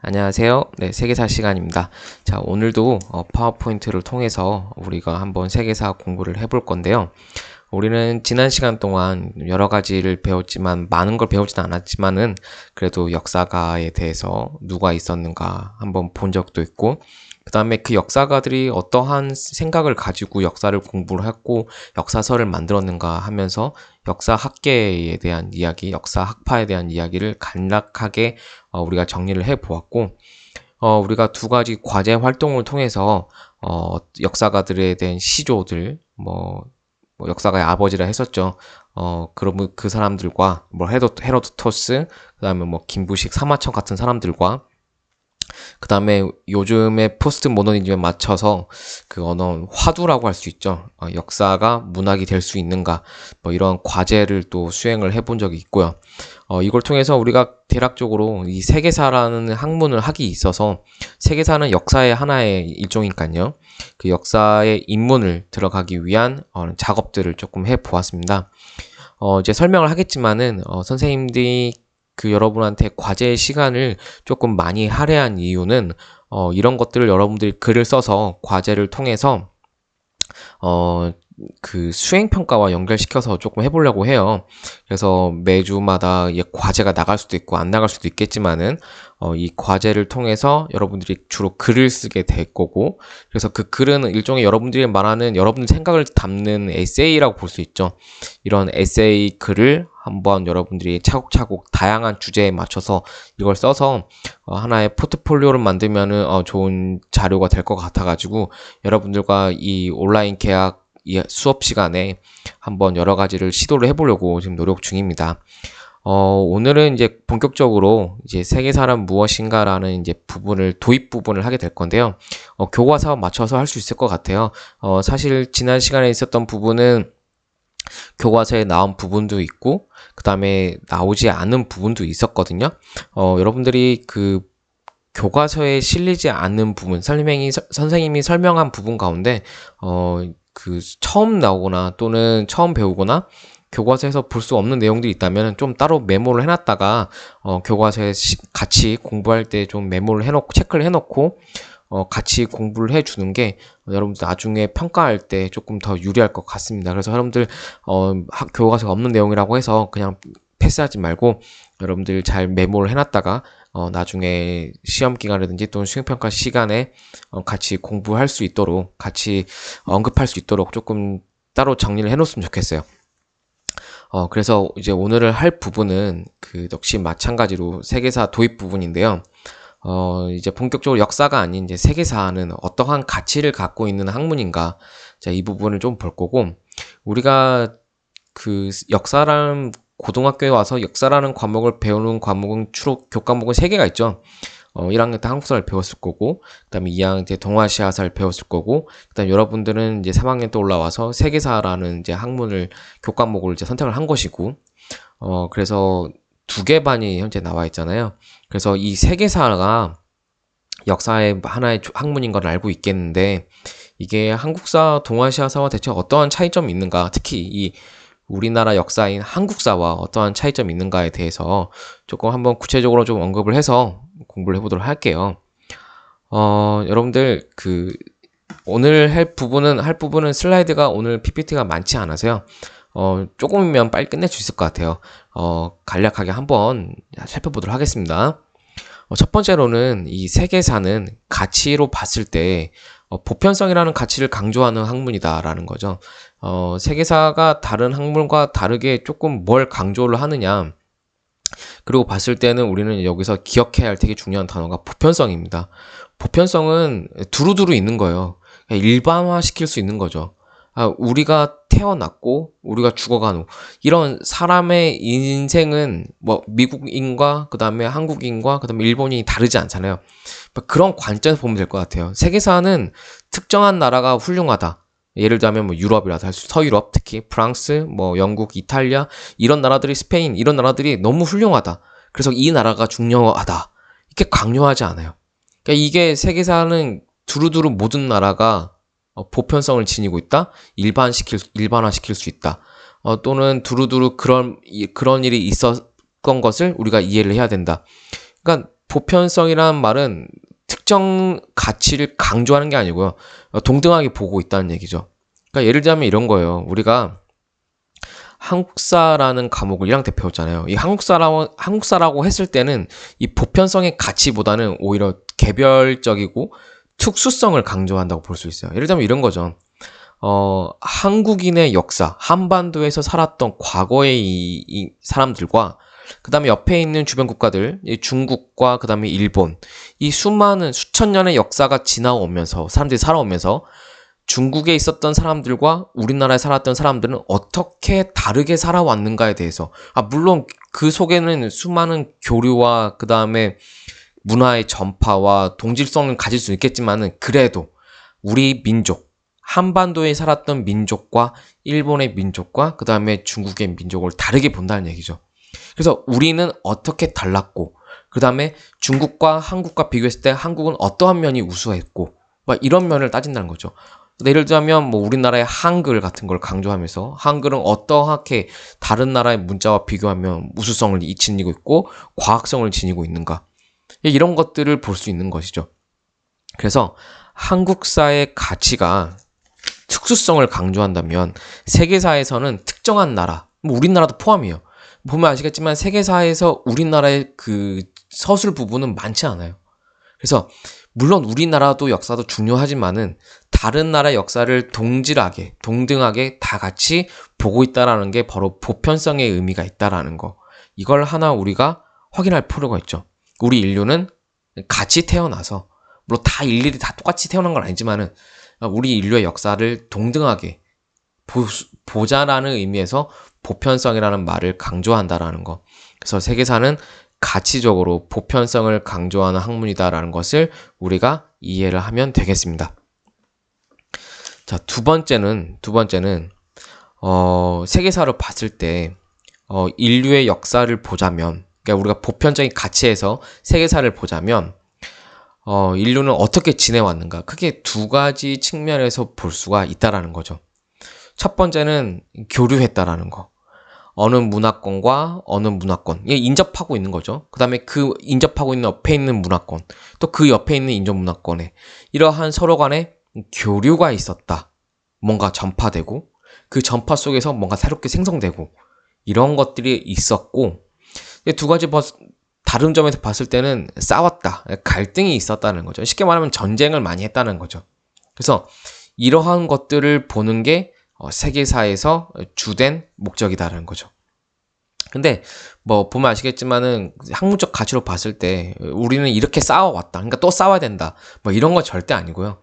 안녕하세요. 네, 세계사 시간입니다. 자, 오늘도 파워포인트를 통해서 우리가 한번 세계사 공부를 해볼 건데요. 우리는 지난 시간 동안 여러 가지를 배웠지만 많은 걸 배우지는 않았지만은 그래도 역사가에 대해서 누가 있었는가 한번 본 적도 있고, 그 다음에 그 역사가들이 어떠한 생각을 가지고 역사를 공부를 했고 역사서를 만들었는가 하면서 역사학계에 대한 이야기, 역사학파에 대한 이야기를 간략하게 우리가 정리를 해 보았고, 우리가 두 가지 과제 활동을 통해서 역사가들에 대한 시조들, 뭐 역사가의 아버지라 했었죠. 그러면 그 사람들과 뭐 헤로도토스, 그다음에 뭐 김부식, 사마천 같은 사람들과 그 다음에 요즘의 포스트 모더니즘에 맞춰서 그 언어 화두라고 할 수 있죠. 역사가 문학이 될 수 있는가, 뭐 이런 과제를 또 수행을 해본 적이 있고요. 이걸 통해서 우리가 대략적으로 이 세계사라는 학문을 하기 있어서, 세계사는 역사의 하나의 일종이니까요. 그 역사의 입문을 들어가기 위한 작업들을 조금 해보았습니다. 이제 설명을 하겠지만은 선생님들이 그 여러분한테 과제의 시간을 조금 많이 할애한 이유는 이런 것들을 여러분들이 글을 써서 과제를 통해서 그 수행평가와 연결시켜서 조금 해보려고 해요. 그래서 매주마다 과제가 나갈 수도 있고 안 나갈 수도 있겠지만은 이 과제를 통해서 여러분들이 주로 글을 쓰게 될 거고, 그래서 그 글은 일종의 여러분들이 말하는 여러분들 생각을 담는 에세이라고 볼 수 있죠. 이런 에세이 글을 한번 여러분들이 차곡차곡 다양한 주제에 맞춰서 이걸 써서 하나의 포트폴리오를 만들면은 좋은 자료가 될 것 같아가지고 여러분들과 이 온라인 계약 수업 시간에 한번 여러 가지를 시도를 해보려고 지금 노력 중입니다. 오늘은 이제 본격적으로 이제 세계사란 무엇인가라는 이제 도입 부분을 하게 될 건데요. 교과서와 맞춰서 할 수 있을 것 같아요. 사실 지난 시간에 있었던 부분은 교과서에 나온 부분도 있고, 그 다음에 나오지 않은 부분도 있었거든요. 여러분들이 그 교과서에 실리지 않는 부분, 선생님이 설명한 부분 가운데, 그 처음 나오거나 또는 처음 배우거나 교과서에서 볼 수 없는 내용들이 있다면 좀 따로 메모를 해놨다가 교과서에 같이 공부할 때 좀 메모를 해놓고 체크를 해놓고 같이 공부를 해주는 게 여러분들 나중에 평가할 때 조금 더 유리할 것 같습니다. 그래서 여러분들 교과서가 없는 내용이라고 해서 그냥 패스하지 말고 여러분들 잘 메모를 해놨다가 나중에 시험 기간이라든지 또는 수행평가 시간에 같이 공부할 수 있도록, 같이 언급할 수 있도록 조금 따로 정리를 해놓으면 좋겠어요. 그래서 이제 오늘 할 부분은 그 역시 마찬가지로 세계사 도입 부분인데요. 이제 본격적으로 역사가 아닌 이제 세계사는 어떠한 가치를 갖고 있는 학문인가. 자, 이 부분을 좀 볼 거고, 우리가 그 역사라는 고등학교에 와서 역사라는 과목을 배우는 과목은 주로 교과목은 3개가 있죠. 1학년 때 한국사를 배웠을 거고, 그 다음에 2학년 때 동아시아사를 배웠을 거고, 그 다음에 여러분들은 이제 3학년 때 올라와서 세계사라는 이제 학문을, 교과목을 이제 선택을 한 것이고, 그래서 2개 반이 현재 나와 있잖아요. 그래서 이 세계사가 역사의 하나의 학문인 걸 알고 있겠는데, 이게 한국사, 동아시아사와 대체 어떠한 차이점이 있는가, 특히 이 우리나라 역사인 한국사와 어떠한 차이점이 있는가에 대해서 조금 한번 구체적으로 좀 언급을 해서 공부를 해보도록 할게요. 여러분들 오늘 할 부분은 슬라이드가 오늘 PPT가 많지 않아서요. 조금이면 빨리 끝낼 수 있을 것 같아요. 간략하게 한번 살펴보도록 하겠습니다. 첫 번째로는 이 세계사는 가치로 봤을 때 보편성이라는 가치를 강조하는 학문이다라는 거죠. 세계사가 다른 학문과 다르게 조금 뭘 강조를 하느냐, 그리고 봤을 때는 우리는 여기서 기억해야 할 되게 중요한 단어가 보편성입니다. 보편성은 두루두루 있는 거예요. 일반화 시킬 수 있는 거죠. 우리가 태어났고 우리가 죽어가는 이런 사람의 인생은 뭐 미국인과 그 다음에 한국인과 그 다음에 일본인이 다르지 않잖아요. 그런 관점에서 보면 될 것 같아요. 세계사는 특정한 나라가 훌륭하다. 예를 들자면 뭐 유럽이라도 서유럽, 특히 프랑스, 뭐 영국, 이탈리아 이런 나라들이, 스페인 이런 나라들이 너무 훌륭하다. 그래서 이 나라가 중요하다. 이렇게 강요하지 않아요. 그러니까 이게 세계사는 두루두루 모든 나라가 보편성을 지니고 있다, 일반화시킬 수 있다, 또는 두루두루 그런 일이 있었던 것을 우리가 이해를 해야 된다. 그러니까 보편성이라는 말은 특정 가치를 강조하는 게 아니고요. 동등하게 보고 있다는 얘기죠. 그러니까 예를 들자면 이런 거예요. 우리가 한국사라는 과목을 1학년 때 배웠잖아요. 이 한국사라고 했을 때는 이 보편성의 가치보다는 오히려 개별적이고 특수성을 강조한다고 볼 수 있어요. 예를 들면 이런 거죠. 한국인의 역사, 한반도에서 살았던 과거의 이 사람들과 그 다음에 옆에 있는 주변 국가들, 중국과 그 다음에 일본, 이 수많은 수천 년의 역사가 지나오면서 사람들이 살아오면서 중국에 있었던 사람들과 우리나라에 살았던 사람들은 어떻게 다르게 살아왔는가에 대해서, 물론 그 속에는 수많은 교류와 그 다음에 문화의 전파와 동질성을 가질 수 있겠지만은 그래도 우리 민족, 한반도에 살았던 민족과 일본의 민족과 그 다음에 중국의 민족을 다르게 본다는 얘기죠. 그래서 우리는 어떻게 달랐고, 그 다음에 중국과 한국과 비교했을 때 한국은 어떠한 면이 우수했고, 막 이런 면을 따진다는 거죠. 예를 들자면 뭐 우리나라의 한글 같은 걸 강조하면서 한글은 어떠하게 다른 나라의 문자와 비교하면 우수성을 지니고 있고 과학성을 지니고 있는가, 이런 것들을 볼 수 있는 것이죠. 그래서 한국사의 가치가 특수성을 강조한다면 세계사에서는 특정한 나라, 뭐 우리나라도 포함이에요. 보면 아시겠지만 세계사에서 우리나라의 그 서술 부분은 많지 않아요. 그래서 물론 우리나라도 역사도 중요하지만은 다른 나라 역사를 동질하게, 동등하게 다 같이 보고 있다라는 게 바로 보편성의 의미가 있다라는 거. 이걸 하나 우리가 확인할 필요가 있죠. 우리 인류는 같이 태어나서, 물론 다 일일이 다 똑같이 태어난 건 아니지만은 우리 인류의 역사를 동등하게 보자라는 의미에서 보편성이라는 말을 강조한다라는 거. 그래서 세계사는 가치적으로 보편성을 강조하는 학문이다라는 것을 우리가 이해를 하면 되겠습니다. 자, 두 번째는 세계사를 봤을 때 인류의 역사를 보자면, 그러니까 우리가 보편적인 가치에서 세계사를 보자면 인류는 어떻게 지내왔는가, 크게 두 가지 측면에서 볼 수가 있다라는 거죠. 첫 번째는 교류했다라는 거. 어느 문화권과 어느 문화권, 이게 인접하고 있는 거죠. 그 다음에 그 인접하고 있는 옆에 있는 문화권, 또 그 옆에 있는 인접 문화권에 이러한 서로 간에 교류가 있었다. 뭔가 전파되고 그 전파 속에서 뭔가 새롭게 생성되고 이런 것들이 있었고, 두 가지 다른 점에서 봤을 때는 싸웠다, 갈등이 있었다는 거죠. 쉽게 말하면 전쟁을 많이 했다는 거죠. 그래서 이러한 것들을 보는 게 세계사에서 주된 목적이다라는 거죠. 근데 뭐 보면 아시겠지만은 학문적 가치로 봤을 때 우리는 이렇게 싸워왔다, 그러니까 또 싸워야 된다, 뭐 이런 거 절대 아니고요.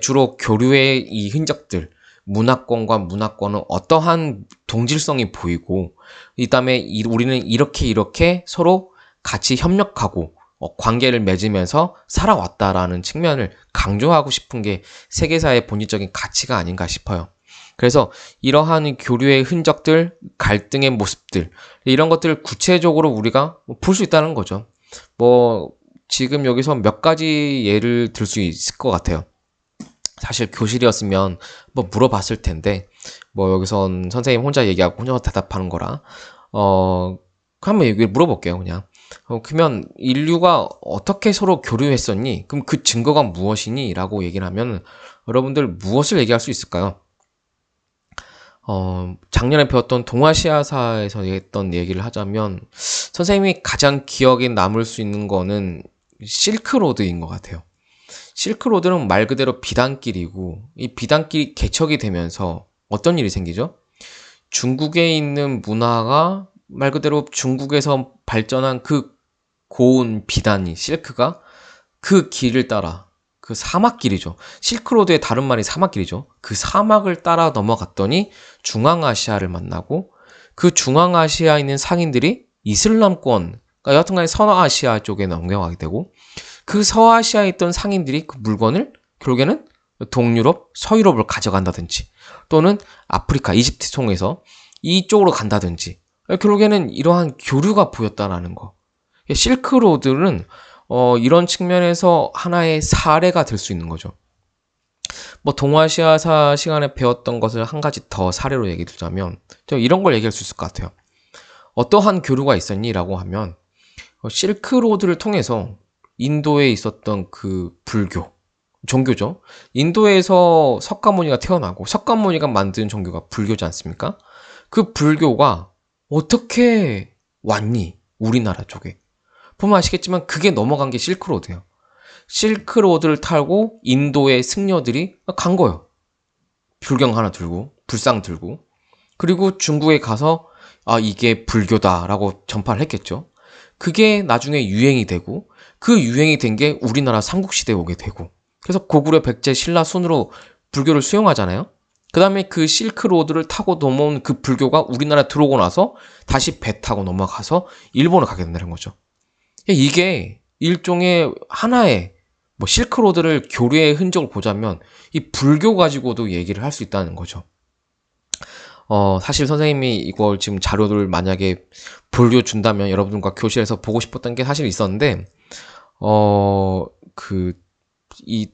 주로 교류의 이 흔적들, 문화권과 문화권은 어떠한 동질성이 보이고, 이 다음에 우리는 이렇게 서로 같이 협력하고 관계를 맺으면서 살아왔다라는 측면을 강조하고 싶은 게 세계사의 본질적인 가치가 아닌가 싶어요. 그래서 이러한 교류의 흔적들, 갈등의 모습들, 이런 것들을 구체적으로 우리가 볼 수 있다는 거죠. 뭐 지금 여기서 몇 가지 예를 들 수 있을 것 같아요. 사실 교실이었으면 뭐 물어봤을 텐데, 뭐 여기선 선생님 혼자 얘기하고 혼자 대답하는 거라 한번 얘기를 물어볼게요. 그냥 그러면 인류가 어떻게 서로 교류했었니? 그럼 그 증거가 무엇이니? 라고 얘기를 하면 여러분들 무엇을 얘기할 수 있을까요? 작년에 배웠던 동아시아사에서 했던 얘기를 하자면 선생님이 가장 기억에 남을 수 있는 거는 실크로드인 것 같아요. 실크로드는 말 그대로 비단길이고, 이 비단길이 개척이 되면서 어떤 일이 생기죠? 중국에 있는 문화가 말 그대로 중국에서 발전한 그 고운 비단이, 실크가 그 길을 따라, 그 사막길이죠. 실크로드의 다른 말이 사막길이죠. 그 사막을 따라 넘어갔더니 중앙아시아를 만나고, 그 중앙아시아에 있는 상인들이 이슬람권, 그러니까 여하튼간에 서아시아 쪽에 넘겨가게 되고, 그 서아시아에 있던 상인들이 그 물건을 결국에는 동유럽, 서유럽을 가져간다든지, 또는 아프리카, 이집트 통해서 이쪽으로 간다든지, 결국에는 이러한 교류가 보였다라는 거. 실크로드는 이런 측면에서 하나의 사례가 될 수 있는 거죠. 뭐 동아시아사 시간에 배웠던 것을 한 가지 더 사례로 얘기 드리자면 이런 걸 얘기할 수 있을 것 같아요. 어떠한 교류가 있었니? 라고 하면 실크로드를 통해서 인도에 있었던 그 불교, 종교죠. 인도에서 석가모니가 태어나고 석가모니가 만든 종교가 불교지 않습니까? 그 불교가 어떻게 왔니? 우리나라 쪽에. 보면 아시겠지만 그게 넘어간 게 실크로드예요. 실크로드를 타고 인도의 승려들이 간 거예요. 불경 하나 들고, 불상 들고. 그리고 중국에 가서 이게 불교다라고 전파를 했겠죠. 그게 나중에 유행이 되고 그 유행이 된 게 우리나라 삼국시대에 오게 되고 그래서 고구려 백제 신라 순으로 불교를 수용하잖아요. 그 다음에 그 실크로드를 타고 넘어온 그 불교가 우리나라 들어오고 나서 다시 배 타고 넘어가서 일본을 가게 된다는 거죠. 이게 일종의 하나의 실크로드를 교류의 흔적을 보자면 이 불교 가지고도 얘기를 할 수 있다는 거죠. 사실 선생님이 이걸 지금 자료를 만약에 보여준다면 여러분과 교실에서 보고 싶었던 게 사실 있었는데, 이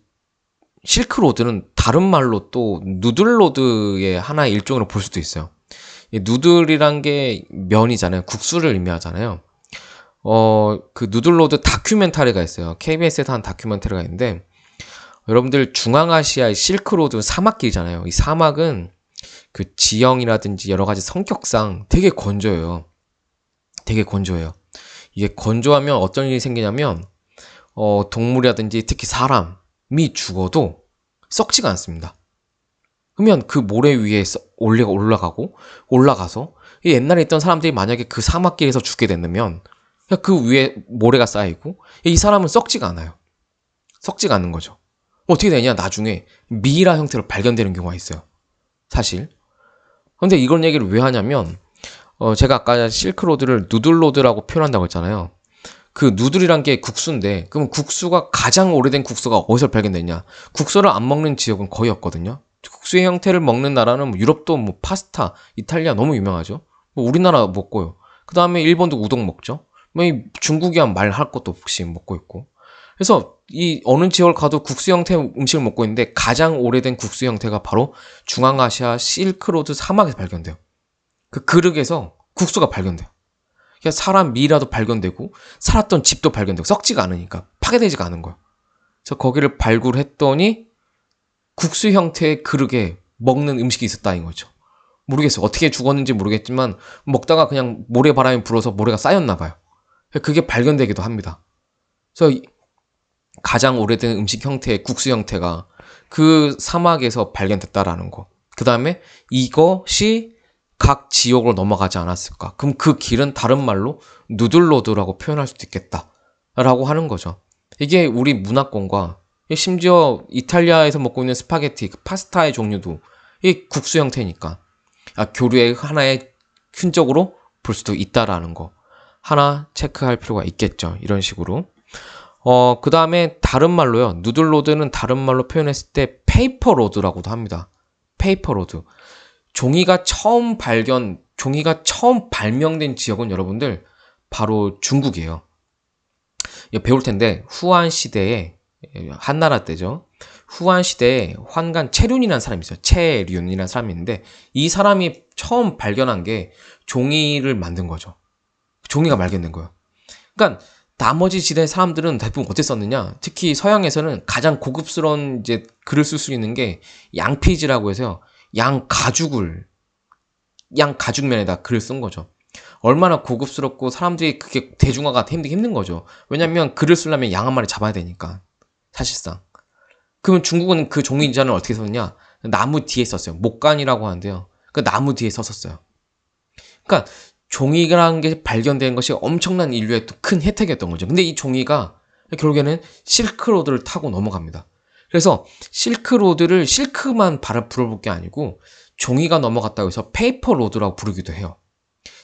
실크로드는 다른 말로 또 누들로드의 하나의 일종으로 볼 수도 있어요. 이 누들이란 게 면이잖아요. 국수를 의미하잖아요. 그 누들로드 다큐멘터리가 있어요. KBS에서 한 다큐멘터리가 있는데, 여러분들 중앙아시아의 실크로드 사막길이잖아요. 이 사막은 그 지형이라든지 여러 가지 성격상 되게 건조해요. 되게 건조해요. 이게 건조하면 어떤 일이 생기냐면, 동물이라든지 특히 사람이 죽어도 썩지가 않습니다. 그러면 그 모래 위에 올라가서 옛날에 있던 사람들이 만약에 그 사막길에서 죽게 된다면 그 위에 모래가 쌓이고 이 사람은 썩지가 않아요. 썩지가 않는 거죠. 어떻게 되냐? 나중에 미이라 형태로 발견되는 경우가 있어요. 사실. 근데 이런 얘기를 왜 하냐면 제가 아까 실크로드를 누들로드라고 표현한다고 했잖아요. 그 누들이란 게 국수인데 그럼 국수가 가장 오래된 국수가 어디서 발견됐냐? 국수를 안 먹는 지역은 거의 없거든요. 국수의 형태를 먹는 나라는 유럽도 파스타, 이탈리아 너무 유명하죠. 우리나라 먹고요. 그 다음에 일본도 우동 먹죠. 중국이야 말할 것도 없이 먹고 있고. 그래서 이 어느 지역을 가도 국수 형태 음식을 먹고 있는데 가장 오래된 국수 형태가 바로 중앙아시아 실크로드 사막에서 발견돼요. 그 그릇에서 국수가 발견돼요. 그러니까 사람 미라도 발견되고 살았던 집도 발견되고 썩지가 않으니까 파괴되지가 않은 거예요. 그래서 거기를 발굴했더니 국수 형태의 그릇에 먹는 음식이 있었다는 거죠. 모르겠어요. 어떻게 죽었는지 모르겠지만 먹다가 그냥 모래바람이 불어서 모래가 쌓였나 봐요. 그게 발견되기도 합니다. 그래서 가장 오래된 음식 형태의 국수 형태가 그 사막에서 발견됐다라는 거. 그 다음에 이것이 각 지역으로 넘어가지 않았을까. 그럼 그 길은 다른 말로 누들로드라고 표현할 수도 있겠다라고 하는 거죠. 이게 우리 문화권과 심지어 이탈리아에서 먹고 있는 스파게티, 파스타의 종류도 이 국수 형태니까 교류의 하나의 흔적으로 볼 수도 있다라는 거. 하나 체크할 필요가 있겠죠. 이런 식으로. 그 다음에 다른 말로요. 누들로드는 다른 말로 표현했을 때 페이퍼로드라고도 합니다. 페이퍼로드. 종이가 처음 발명된 지역은 여러분들 바로 중국이에요. 배울 텐데 후한 시대에 한나라 때죠. 후한 시대에 환관 채륜이라는 사람이 있어요. 채륜이라는 사람이 있는데 이 사람이 처음 발견한 게 종이를 만든 거죠. 종이가 발견된 거예요. 그러니까 나머지 지대 사람들은 대부분 어땠었느냐? 특히 서양에서는 가장 고급스러운 이제 글을 쓸 수 있는 게 양피지라고 해서요. 양 가죽면에다 글을 쓴 거죠. 얼마나 고급스럽고 사람들이 그게 대중화가 힘든 거죠. 왜냐면 글을 쓰려면 양 한 마리 잡아야 되니까. 사실상. 그러면 중국은 그 종이자는 어떻게 썼냐? 나무 뒤에 썼어요. 목간이라고 하는데요. 그 나무 뒤에 썼었어요. 그러니까 종이라는 게 발견된 것이 엄청난 인류의 또 큰 혜택이었던 거죠. 근데 이 종이가 결국에는 실크로드를 타고 넘어갑니다. 그래서 실크로드를 실크만 부를 게 아니고 종이가 넘어갔다고 해서 페이퍼로드라고 부르기도 해요.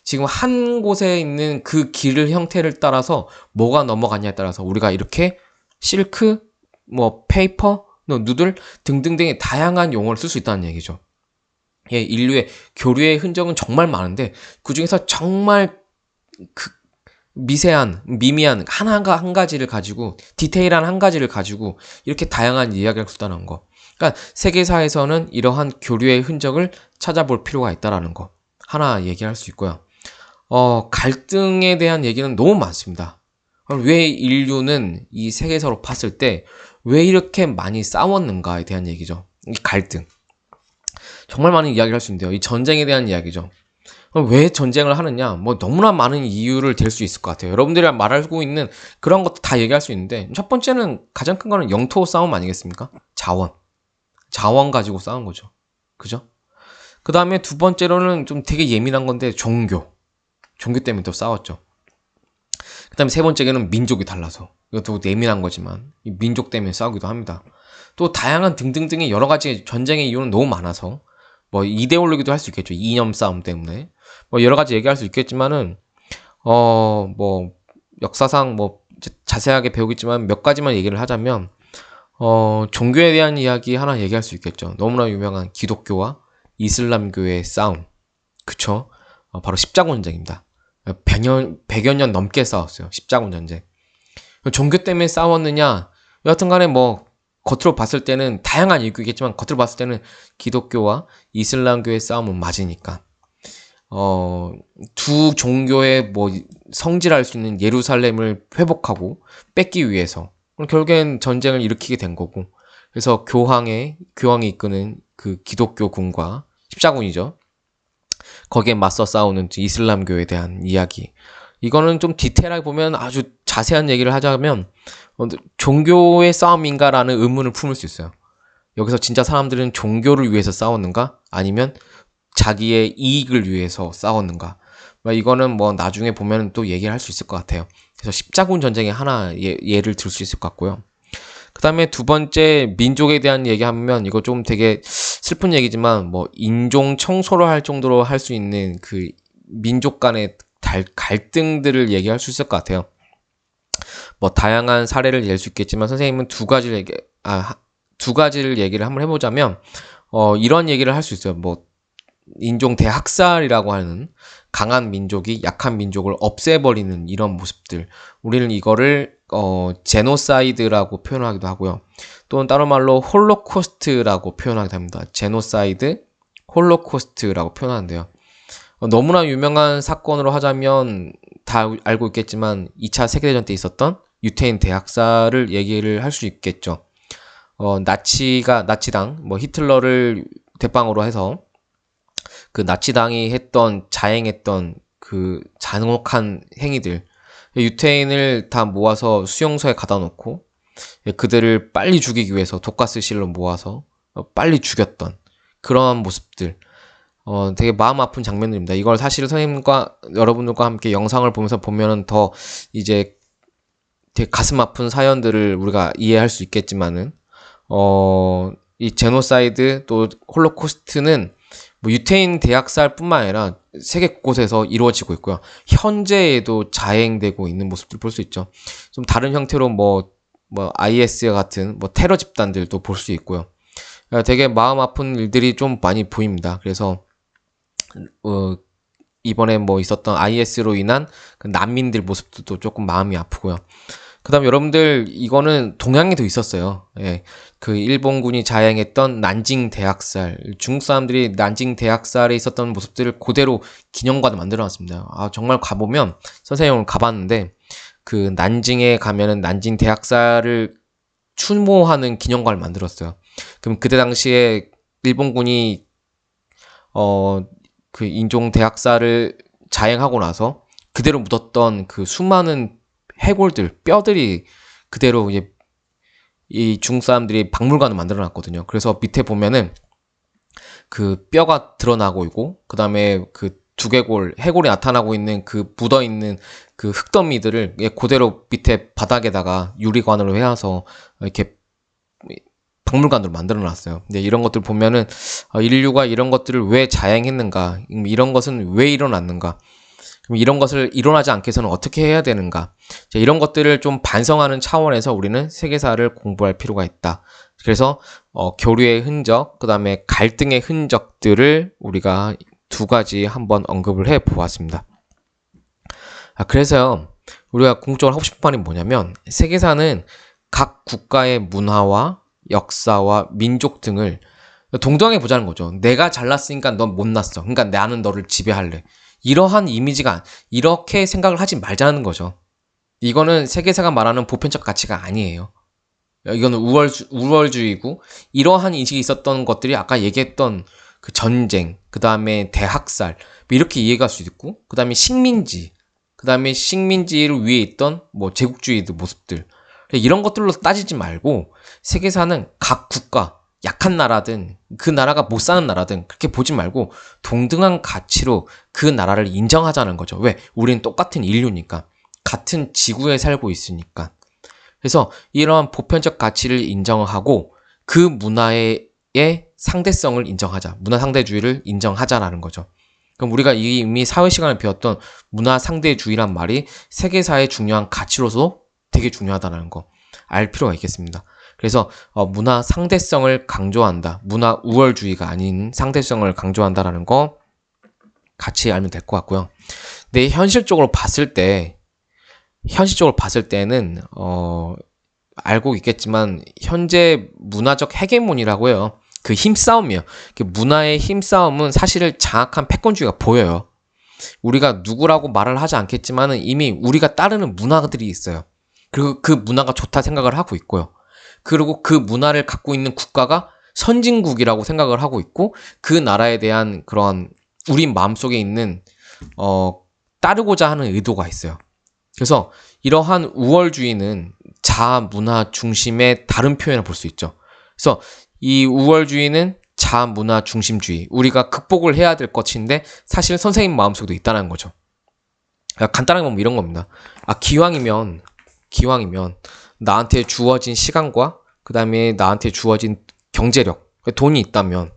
지금 한 곳에 있는 그 길 형태를 따라서 뭐가 넘어갔냐에 따라서 우리가 이렇게 실크, 페이퍼, 누들 등등등의 다양한 용어를 쓸 수 있다는 얘기죠. 예, 인류의 교류의 흔적은 정말 많은데 그 중에서 정말 미미한 한 가지를 가지고 디테일한 한 가지를 가지고 이렇게 다양한 이야기를 쏟아낸 거. 그러니까 세계사에서는 이러한 교류의 흔적을 찾아볼 필요가 있다라는 거 하나 얘기할 수 있고요. 갈등에 대한 얘기는 너무 많습니다. 그럼 왜 인류는 이 세계사로 봤을 때 왜 이렇게 많이 싸웠는가에 대한 얘기죠. 이 갈등. 정말 많은 이야기를 할 수 있는데요. 이 전쟁에 대한 이야기죠. 그럼 왜 전쟁을 하느냐? 뭐 너무나 많은 이유를 댈 수 있을 것 같아요. 여러분들이 말하고 있는 그런 것도 다 얘기할 수 있는데 첫 번째는 가장 큰 거는 영토 싸움 아니겠습니까? 자원 가지고 싸운 거죠. 그죠? 그 다음에 두 번째로는 좀 되게 예민한 건데 종교 때문에 또 싸웠죠. 그 다음에 세 번째는 민족이 달라서 이것도 예민한 거지만 이 민족 때문에 싸우기도 합니다. 또 다양한 등등등의 여러 가지 전쟁의 이유는 너무 많아서 뭐 이데올로기도 할 수 있겠죠. 이념 싸움 때문에 뭐 여러 가지 얘기할 수 있겠지만은 뭐 역사상 뭐 자세하게 배우겠지만 몇 가지만 얘기를 하자면 종교에 대한 이야기 하나 얘기할 수 있겠죠. 너무나 유명한 기독교와 이슬람교의 싸움. 그쵸? 바로 십자군 전쟁입니다. 100여 년 넘게 싸웠어요. 십자군 전쟁. 종교 때문에 싸웠느냐? 여하튼 간에 뭐 겉으로 봤을 때는 다양한 이유겠지만 겉으로 봤을 때는 기독교와 이슬람교의 싸움은 맞으니까 두 종교의 뭐 성질할 수 있는 예루살렘을 회복하고 뺏기 위해서 결국엔 전쟁을 일으키게 된 거고 그래서 교황이 이끄는 그 기독교군과 십자군이죠. 거기에 맞서 싸우는 이슬람교에 대한 이야기. 이거는 좀 디테일하게 보면 아주 자세한 얘기를 하자면 종교의 싸움인가라는 의문을 품을 수 있어요. 여기서 진짜 사람들은 종교를 위해서 싸웠는가? 아니면 자기의 이익을 위해서 싸웠는가? 이거는 뭐 나중에 보면 또 얘기를 할 수 있을 것 같아요. 그래서 십자군 전쟁의 하나 예를 들 수 있을 것 같고요. 그 다음에 두 번째 민족에 대한 얘기하면 이거 좀 되게 슬픈 얘기지만 뭐 인종 청소를 할 정도로 할 수 있는 그 민족 간의 갈등들을 얘기할 수 있을 것 같아요. 뭐 다양한 사례를 낼 수 있겠지만 선생님은 두 가지를 얘기를 한번 해보자면 이런 얘기를 할 수 있어요. 뭐 인종 대학살이라고 하는 강한 민족이 약한 민족을 없애버리는 이런 모습들. 우리는 이거를 제노사이드라고 표현하기도 하고요. 또는 다른 말로 홀로코스트라고 표현하기도 합니다. 제노사이드, 홀로코스트라고 표현하는데요. 너무나 유명한 사건으로 하자면 다 알고 있겠지만 2차 세계대전 때 있었던 유태인 대학살을 얘기를 할 수 있겠죠. 나치당, 뭐 히틀러를 대빵으로 해서 그 나치당이 자행했던 그 잔혹한 행위들, 유태인을 다 모아서 수용소에 가다 놓고 그들을 빨리 죽이기 위해서 독가스실로 모아서 빨리 죽였던 그런 모습들. 되게 마음 아픈 장면들입니다. 이걸 사실 선생님과 여러분들과 함께 영상을 보면서 보면은 더 이제 되게 가슴 아픈 사연들을 우리가 이해할 수 있겠지만은, 이 제노사이드 또 홀로코스트는 뭐 유태인 대학살 뿐만 아니라 세계 곳곳에서 이루어지고 있고요. 현재에도 자행되고 있는 모습들 볼 수 있죠. 좀 다른 형태로 뭐 IS 같은 뭐 테러 집단들도 볼 수 있고요. 되게 마음 아픈 일들이 좀 많이 보입니다. 그래서 이번에 뭐 있었던 IS로 인한 그 난민들 모습도 조금 마음이 아프고요. 그 다음 여러분들 이거는 동양에도 있었어요. 예, 그 일본군이 자행했던 난징 대학살, 중국 사람들이 난징 대학살에 있었던 모습들을 그대로 기념관을 만들어놨습니다. 정말 가보면 선생님은 가봤는데 그 난징에 가면은 난징 대학살을 추모하는 기념관을 만들었어요. 그럼 그때 당시에 일본군이 그 인종 대학살을 자행하고 나서 그대로 묻었던 그 수많은 해골들, 뼈들이 그대로 이제 이 중국 사람들이 박물관을 만들어 놨거든요. 그래서 밑에 보면은 그 뼈가 드러나고 있고, 그 다음에 그 해골이 나타나고 있는 그 묻어 있는 그 흙더미들을 그대로 밑에 바닥에다가 유리관으로 해서 이렇게 박물관으로 만들어 놨어요. 근데 이런 것들 보면은 인류가 이런 것들을 왜 자행했는가, 이런 것은 왜 일어났는가, 그럼 이런 것을 일어나지 않게 해서는 어떻게 해야 되는가, 이런 것들을 좀 반성하는 차원에서 우리는 세계사를 공부할 필요가 있다. 그래서 교류의 흔적, 그 다음에 갈등의 흔적들을 우리가 두 가지 한번 언급을 해 보았습니다. 그래서요, 우리가 궁극적으로 하고 싶은 말이 뭐냐면, 세계사는 각 국가의 문화와 역사와 민족 등을 동등하게 보자는 거죠. 내가 잘났으니까 넌 못났어. 그러니까 나는 너를 지배할래. 이러한 이미지가, 이렇게 생각을 하지 말자는 거죠. 이거는 세계사가 말하는 보편적 가치가 아니에요. 이거는 우월주의고, 이러한 인식이 있었던 것들이 아까 얘기했던 그 전쟁, 그 다음에 대학살, 뭐 이렇게 이해할 수 있고, 그 다음에 식민지, 그 다음에 식민지를 위에 있던 뭐 제국주의의 모습들, 이런 것들로 따지지 말고 세계사는 각 국가, 약한 나라든 그 나라가 못 사는 나라든 그렇게 보지 말고 동등한 가치로 그 나라를 인정하자는 거죠. 왜? 우리는 똑같은 인류니까. 같은 지구에 살고 있으니까. 그래서 이러한 보편적 가치를 인정하고 그 문화의 상대성을 인정하자. 문화 상대주의를 인정하자라는 거죠. 그럼 우리가 이미 사회 시간을 배웠던 문화 상대주의란 말이 세계사의 중요한 가치로서 되게 중요하다는 거 알 필요가 있겠습니다. 그래서 문화 상대성을 강조한다. 문화 우월주의가 아닌 상대성을 강조한다라는 거 같이 알면 될 것 같고요. 근데 현실적으로 봤을 때는 알고 있겠지만 현재 문화적 헤게모니라고 해요. 그 힘싸움이에요. 그 문화의 힘싸움은 사실 장악한 패권주의가 보여요. 우리가 누구라고 말을 하지 않겠지만 이미 우리가 따르는 문화들이 있어요. 그리고 그 문화가 좋다 생각을 하고 있고요. 그리고 그 문화를 갖고 있는 국가가 선진국이라고 생각을 하고 있고 그 나라에 대한 그런 우리 마음속에 있는 따르고자 하는 의도가 있어요. 그래서 이러한 우월주의는 자아 문화 중심의 다른 표현을 볼 수 있죠. 그래서 이 우월주의는 자아 문화 중심주의, 우리가 극복을 해야 될 것인데 사실 선생님 마음속에도 있다는 거죠. 간단하게 보면 이런 겁니다. 기왕이면 나한테 주어진 시간과 그 다음에 나한테 주어진 경제력, 돈이 있다면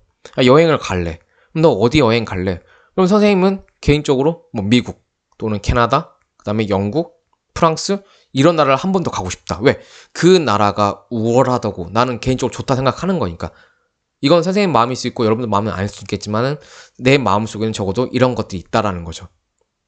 여행을 갈래. 그럼 너 어디 여행 갈래? 그럼 선생님은 개인적으로 뭐 미국 또는 캐나다, 그 다음에 영국, 프랑스 이런 나라를 한 번 더 가고 싶다. 왜? 그 나라가 우월하다고 나는 개인적으로 좋다 생각하는 거니까. 이건 선생님 마음일 수 있고 여러분들 마음은 아닐 수 있겠지만은 내 마음속에는 적어도 이런 것들이 있다라는 거죠.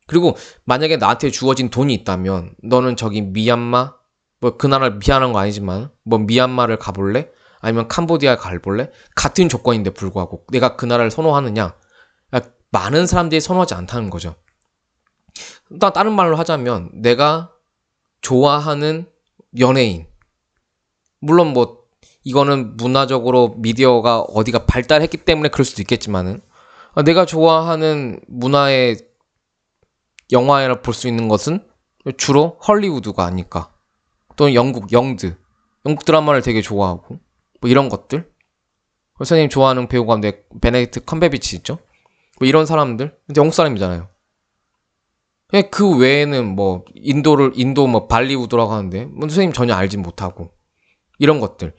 그리고 만약에 나한테 주어진 돈이 있다면 너는 저기 미얀마 뭐 그 나라를 미안한 거 아니지만 뭐 미얀마를 가볼래? 아니면 캄보디아 가볼래? 같은 조건인데 불구하고 내가 그 나라를 선호하느냐? 많은 사람들이 선호하지 않다는 거죠. 다른 말로 하자면 내가 좋아하는 연예인, 물론 뭐 이거는 문화적으로 미디어가 어디가 발달했기 때문에 그럴 수도 있겠지만은 내가 좋아하는 문화의 영화를 볼 수 있는 것은 주로 헐리우드가 아닐까. 또는 영국 드라마를 되게 좋아하고 뭐 이런 것들. 선생님 좋아하는 배우 가운데 베네딕트 컴베비치 있죠? 뭐 이런 사람들, 영국 사람이잖아요. 그 외에는 뭐 인도 뭐 발리우드라고 하는데 뭐 선생님 전혀 알지 못하고 이런 것들.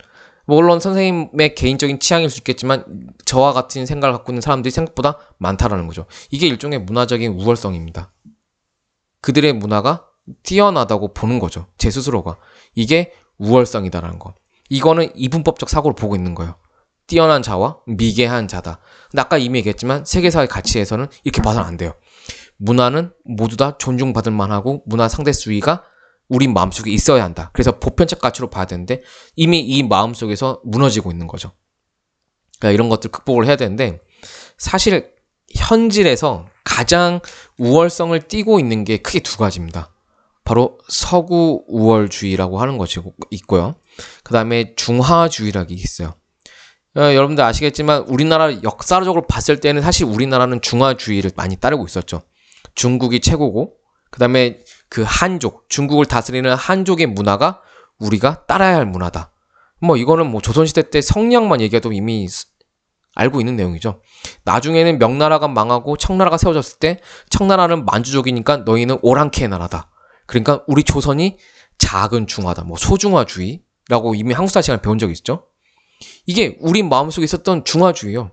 물론 선생님의 개인적인 취향일 수 있겠지만 저와 같은 생각을 갖고 있는 사람들이 생각보다 많다라는 거죠. 이게 일종의 문화적인 우월성입니다. 그들의 문화가 뛰어나다고 보는 거죠. 제 스스로가. 이게 우월성이다라는 거. 이거는 이분법적 사고를 보고 있는 거예요. 뛰어난 자와 미개한 자다. 근데 아까 이미 얘기했지만 세계사의 가치에서는 이렇게 봐서는 안 돼요. 문화는 모두 다 존중받을 만하고 문화 상대주의가 우리 마음속에 있어야 한다. 그래서 보편적 가치로 봐야 되는데 이미 이 마음속에서 무너지고 있는 거죠. 그러니까 이런 것들 극복을 해야 되는데 사실 현실에서 가장 우월성을 띠고 있는 게 크게 두 가지입니다. 바로 서구 우월주의라고 하는 것이 있고요. 그 다음에 중화주의라는 게 있어요. 여러분들 아시겠지만 우리나라 역사적으로 봤을 때는 사실 우리나라는 중화주의를 많이 따르고 있었죠. 중국이 최고고 그 다음에 그 한족, 중국을 다스리는 한족의 문화가 우리가 따라야 할 문화다. 뭐 이거는 뭐 조선시대 때 성리학만 얘기해도 이미 알고 있는 내용이죠. 나중에는 명나라가 망하고 청나라가 세워졌을 때 청나라는 만주족이니까 너희는 오랑캐의 나라다. 그러니까 우리 조선이 작은 중화다. 뭐 소중화주의라고 이미 한국사 시간에 배운 적이 있죠. 이게 우리 마음속에 있었던 중화주의예요.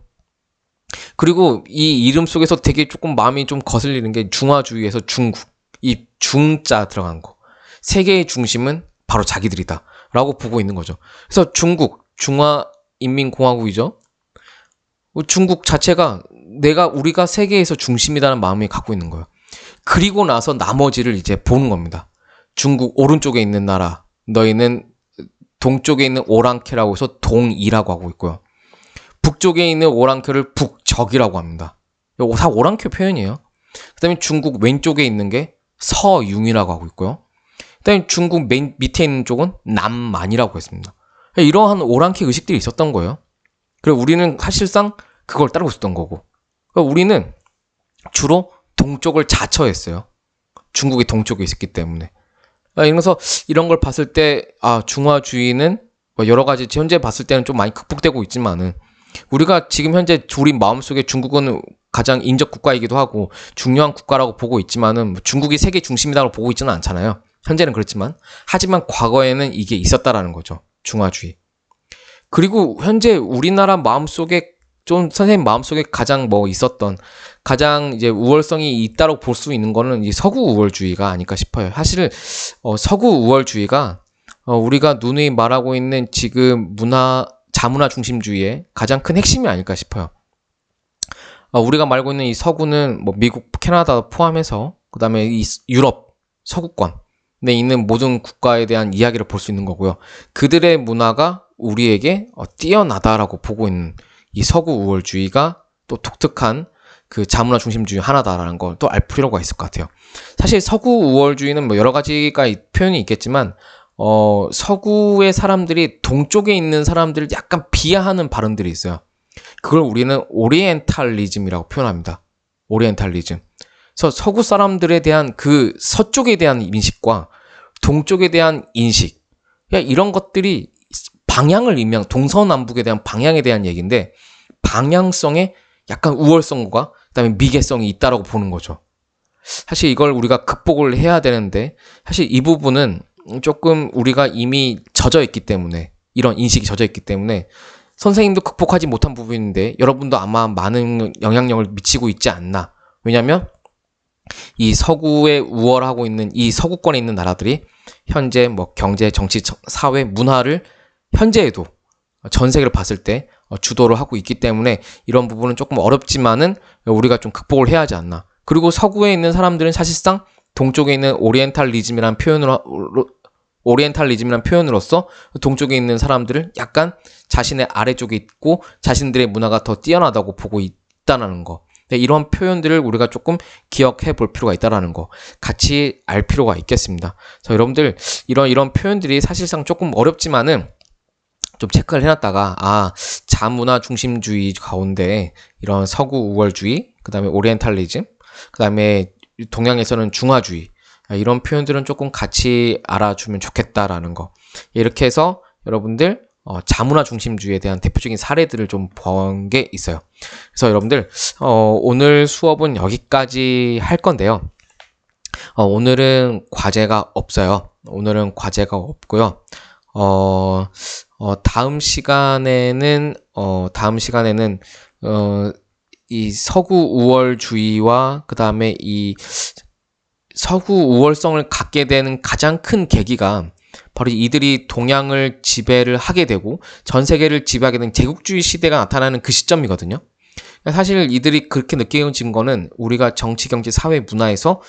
그리고 이 이름 속에서 되게 조금 마음이 좀 거슬리는 게 중화주의에서 중국, 이 중자 들어간 거. 세계의 중심은 바로 자기들이다 라고 보고 있는 거죠. 그래서 중국, 중화인민공화국이죠. 중국 자체가 우리가 세계에서 중심이라는 마음이 갖고 있는 거예요. 그리고 나서 나머지를 이제 보는 겁니다. 중국 오른쪽에 있는 나라, 너희는 동쪽에 있는 오랑캐라고 해서 동이라고 하고 있고요. 북쪽에 있는 오랑캐를 북적이라고 합니다. 이거 다 오랑캐 표현이에요. 그 다음에 중국 왼쪽에 있는 게 서융이라고 하고 있고요. 그다음에 중국 밑에 있는 쪽은 남만이라고 했습니다. 이러한 오랑캐 의식들이 있었던 거예요. 그리고 우리는 사실상 그걸 따르고 있었던 거고. 그러니까 우리는 주로 동쪽을 자처했어요. 중국이 동쪽에 있었기 때문에. 그래서 이런 걸 봤을 때 중화주의는 여러 가지 현재 봤을 때는 좀 많이 극복되고 있지만은 우리가 지금 현재 우리 마음속에 중국은 가장 인접 국가이기도 하고 중요한 국가라고 보고 있지만은 중국이 세계 중심이라고 보고 있지는 않잖아요. 현재는 그렇지만 하지만 과거에는 이게 있었다라는 거죠. 중화주의. 그리고 현재 우리나라 마음속에 좀 선생님 마음속에 가장 있었던 가장 이제 우월성이 있다고 볼 수 있는 거는 이 서구 우월주의가 아닐까 싶어요. 사실 서구 우월주의가 우리가 누누이 말하고 있는 지금 자문화 중심주의의 가장 큰 핵심이 아닐까 싶어요. 우리가 말고 있는 이 서구는 미국, 캐나다 포함해서 그다음에 이 유럽 서구권에 있는 모든 국가에 대한 이야기를 볼 수 있는 거고요. 그들의 문화가 우리에게 뛰어나다라고 보고 있는 이 서구 우월주의가 또 독특한 그 자문화 중심주의 하나다라는 걸 또 알 필요가 있을 것 같아요. 사실 서구 우월주의는 여러 가지가 표현이 있겠지만 서구의 사람들이 동쪽에 있는 사람들을 약간 비하하는 발언들이 있어요. 그걸 우리는 오리엔탈리즘이라고 표현합니다. 오리엔탈리즘. 그래서 서구 사람들에 대한 그 서쪽에 대한 인식과 동쪽에 대한 인식, 이런 것들이 방향을 의미한 동서남북에 대한 방향에 대한 얘기인데 방향성에 약간 우월성과 그다음에 미개성이 있다라고 보는 거죠. 사실 이걸 우리가 극복을 해야 되는데 사실 이 부분은 조금 우리가 이미 젖어 있기 때문에 이런 인식이 젖어 있기 때문에 선생님도 극복하지 못한 부분인데 여러분도 아마 많은 영향력을 미치고 있지 않나. 왜냐하면 이 서구에 우월하고 있는 이 서구권에 있는 나라들이 현재 경제, 정치, 사회, 문화를 현재에도 전 세계를 봤을 때 주도를 하고 있기 때문에 이런 부분은 조금 어렵지만은 우리가 좀 극복을 해야 하지 않나. 그리고 서구에 있는 사람들은 사실상 동쪽에 있는 오리엔탈리즘이라는 표현으로서 동쪽에 있는 사람들을 약간 자신의 아래쪽에 있고 자신들의 문화가 더 뛰어나다고 보고 있다는 거. 이런 표현들을 우리가 조금 기억해 볼 필요가 있다는 거 같이 알 필요가 있겠습니다. 그래서 여러분들 이런 표현들이 사실상 조금 어렵지만은 좀 체크를 해놨다가 자문화 중심주의 가운데 이런 서구 우월주의, 그 다음에 오리엔탈리즘, 그 다음에 동양에서는 중화주의 이런 표현들은 조금 같이 알아주면 좋겠다라는 거. 이렇게 해서 여러분들 자문화 중심주의에 대한 대표적인 사례들을 좀 본 게 있어요. 그래서 여러분들 오늘 수업은 여기까지 할 건데요. 오늘은 과제가 없어요. 오늘은 과제가 없고요. 다음 시간에는 이 서구 우월주의와 그 다음에 이 서구 우월성을 갖게 되는 가장 큰 계기가 바로 이들이 동양을 지배를 하게 되고 전 세계를 지배하게 된 제국주의 시대가 나타나는 그 시점이거든요. 사실 이들이 그렇게 느껴진 거는 우리가 정치, 경제, 사회, 문화에서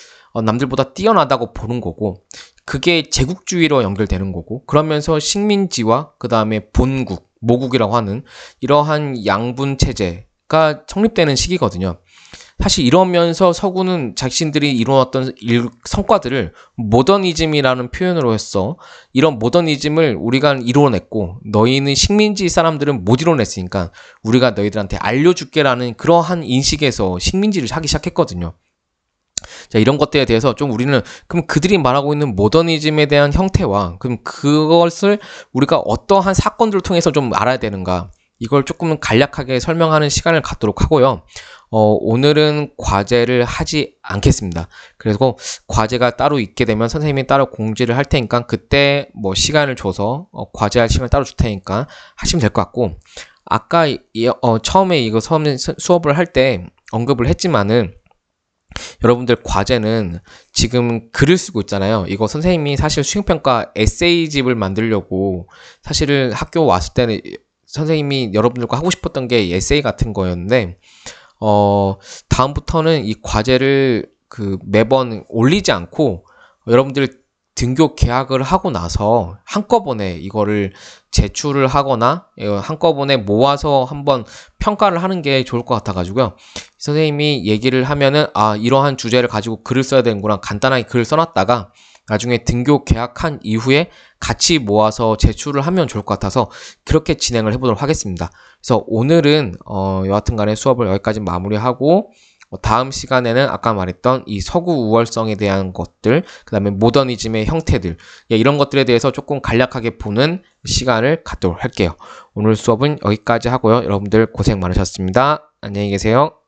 남들보다 뛰어나다고 보는 거고 그게 제국주의로 연결되는 거고 그러면서 식민지와 그 다음에 본국, 모국이라고 하는 이러한 양분 체제가 성립되는 시기거든요. 사실 이러면서 서구는 자신들이 이루었던 성과들을 모더니즘이라는 표현으로 했어. 이런 모더니즘을 우리가 이루어냈고 너희는 식민지 사람들은 못 이루어냈으니까 우리가 너희들한테 알려줄게라는 그러한 인식에서 식민지를 하기 시작했거든요. 자, 이런 것들에 대해서 좀 우리는 그럼 그들이 말하고 있는 모더니즘에 대한 형태와 그럼 그것을 우리가 어떠한 사건들을 통해서 좀 알아야 되는가 이걸 조금 간략하게 설명하는 시간을 갖도록 하고요. 오늘은 과제를 하지 않겠습니다. 그리고 과제가 따로 있게 되면 선생님이 따로 공지를 할 테니까 그때 시간을 줘서 과제할 시간을 따로 줄 테니까 하시면 될 것 같고 아까 처음에 이거 수업을 할 때 언급을 했지만은 여러분들 과제는 지금 글을 쓰고 있잖아요. 이거 선생님이 사실 수행평가 에세이집을 만들려고 사실은 학교 왔을 때는 선생님이 여러분들과 하고 싶었던 게 에세이 같은 거였는데 다음부터는 이 과제를 매번 올리지 않고 여러분들 등교 계약을 하고 나서 한꺼번에 이거를 제출을 하거나 한꺼번에 모아서 한번 평가를 하는 게 좋을 것 같아가지고요. 선생님이 얘기를 하면은 이러한 주제를 가지고 글을 써야 되는구나 간단하게 글을 써놨다가 나중에 등교 계약한 이후에 같이 모아서 제출을 하면 좋을 것 같아서 그렇게 진행을 해보도록 하겠습니다. 그래서 오늘은 여하튼간에 수업을 여기까지 마무리하고 다음 시간에는 아까 말했던 이 서구 우월성에 대한 것들, 그 다음에 모더니즘의 형태들, 이런 것들에 대해서 조금 간략하게 보는 시간을 갖도록 할게요. 오늘 수업은 여기까지 하고요. 여러분들 고생 많으셨습니다. 안녕히 계세요.